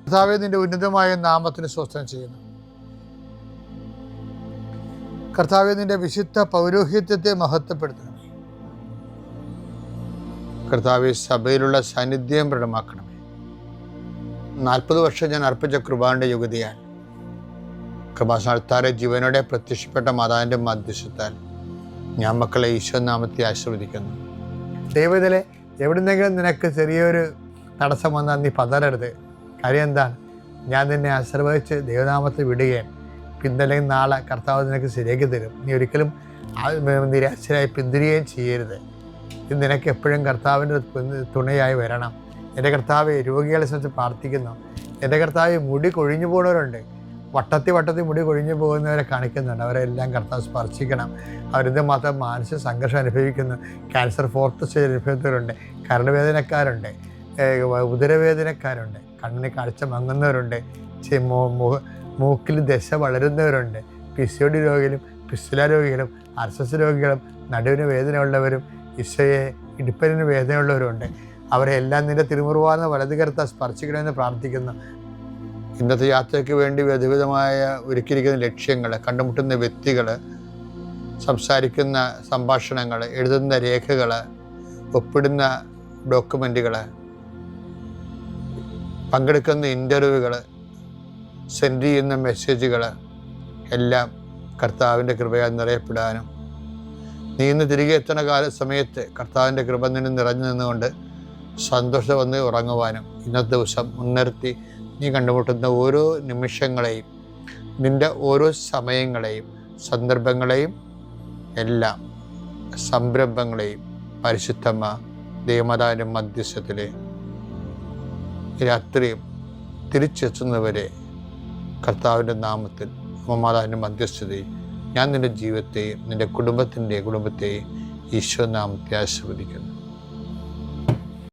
കർത്താവേ, നിന്റെ ഉന്നതമായ നാമത്തിന് സ്വസ്ഥം ചെയ്യുന്നു. കർത്താവേ, നിന്റെ വിശുദ്ധ പൗരോഹിത്യത്തെ മഹത്വപ്പെടുത്തണമേ. കർത്താവേ, സഭയിലുള്ള സാന്നിധ്യം പ്രകടമാക്കണമേ. 40 വർഷം ഞാൻ അർപ്പിച്ച കൃപാന്റെ യുഗതിയാൽ കൃപാസ്ഥാനത്താരെ ജീവനോടെ പ്രത്യക്ഷപ്പെട്ട മാതാവിൻ്റെ മധ്യസ്ഥത്താൽ ഞാൻ മക്കളെ ഈശോ നാമത്തെ ആശീർവദിക്കുന്നു. ദൈവത്തിലെ എവിടുന്നെങ്കിലും നിനക്ക് ചെറിയൊരു തടസ്സം വന്നാൽ നീ പതറരുത്. കാര്യം എന്താണ്? ഞാൻ നിന്നെ ആശീർവദിച്ച് ദൈവനാമത്തെ വിടുകയാണ്. പിന്നല്ലെങ്കിൽ നാളെ കർത്താവ് നിനക്ക് ശരിയാക്കി തരും. നീ ഒരിക്കലും നിരാശരായി പിന്തിരിയുകയും ചെയ്യരുത്. ഇത് നിനക്ക് എപ്പോഴും കർത്താവിൻ്റെ തുണയായി വരണം. എൻ്റെ കർത്താവ് രോഗികളെ സംബന്ധിച്ച് പ്രാർത്ഥിക്കുന്നു. എൻ്റെ കർത്താവ് മുടി കൊഴിഞ്ഞു പോകുന്നവരുണ്ട്. വട്ടത്തിൽ മുടി കൊഴിഞ്ഞു പോകുന്നവരെ കാണിക്കുന്നുണ്ട്. അവരെല്ലാം കർത്താവ് സ്പർശിക്കണം. അവരിത് മാത്രം മാനസിക സംഘർഷം അനുഭവിക്കുന്നു. Cancer 4th stage അനുഭവിക്കുന്നവരുണ്ട്. കരളുവേദനക്കാരുണ്ട്, ഉദരവേദനക്കാരുണ്ട്, കണ്ണിന് കാഴ്ച മങ്ങുന്നവരുണ്ട്, മൂക്കിൽ ദശ വളരുന്നവരുണ്ട്, PCOD രോഗികളും പിസ്തുല രോഗികളും RSS രോഗികളും നടുവിന് വേദനയുള്ളവരും ഈശോയെ ഇടുപ്പലിന് വേദനയുള്ളവരുണ്ട്. അവരെ എല്ലാം നിന്റെ തിരുമുറുവാർന്ന വലത് കർത്താവ് സ്പർശിക്കണമെന്ന് പ്രാർത്ഥിക്കുന്നു. ഇന്നത്തെ യാത്രയ്ക്ക് വേണ്ടി വിധവിധമായ ഒരുക്കിയിരിക്കുന്ന ലക്ഷ്യങ്ങൾ, കണ്ടുമുട്ടുന്ന വ്യക്തികൾ, സംസാരിക്കുന്ന സംഭാഷണങ്ങൾ, എഴുതുന്ന രേഖകൾ, ഒപ്പിടുന്ന ഡോക്യുമെൻറ്റുകൾ, പങ്കെടുക്കുന്ന ഇൻ്റർവ്യൂകൾ, സെൻഡ് ചെയ്യുന്ന മെസ്സേജുകൾ എല്ലാം കർത്താവിൻ്റെ കൃപയാൽ നിറയപ്പെടാനും നീ ഇന്ന് തിരികെ എത്തുന്ന സമയത്ത് കർത്താവിൻ്റെ കൃപ നിന്നെ നിറഞ്ഞു നിന്നുകൊണ്ട് സന്തോഷം വന്ന് ഉറങ്ങുവാനും ഇന്നത്തെ ദിവസം മുൻനിർത്തി നീ കണ്ടുമുട്ടുന്ന ഓരോ നിമിഷങ്ങളെയും, നിൻ്റെ ഓരോ സമയങ്ങളെയും, സന്ദർഭങ്ങളെയും, എല്ലാം സംരംഭങ്ങളെയും പരിശുദ്ധമ്മ ദൈവമാതാവിൻ്റെ മധ്യസ്ഥത്തിലെ രാത്രിയും തിരിച്ചെത്തുന്നവരെ കർത്താവിൻ്റെ നാമത്തിൽ മാതാവിൻ്റെ മധ്യസ്ഥതയും ഞാൻ നിൻ്റെ ജീവിതത്തെയും നിൻ്റെ കുടുംബത്തെയും ഈശോ നാമത്തെ ആശീർവദിക്കുന്നു.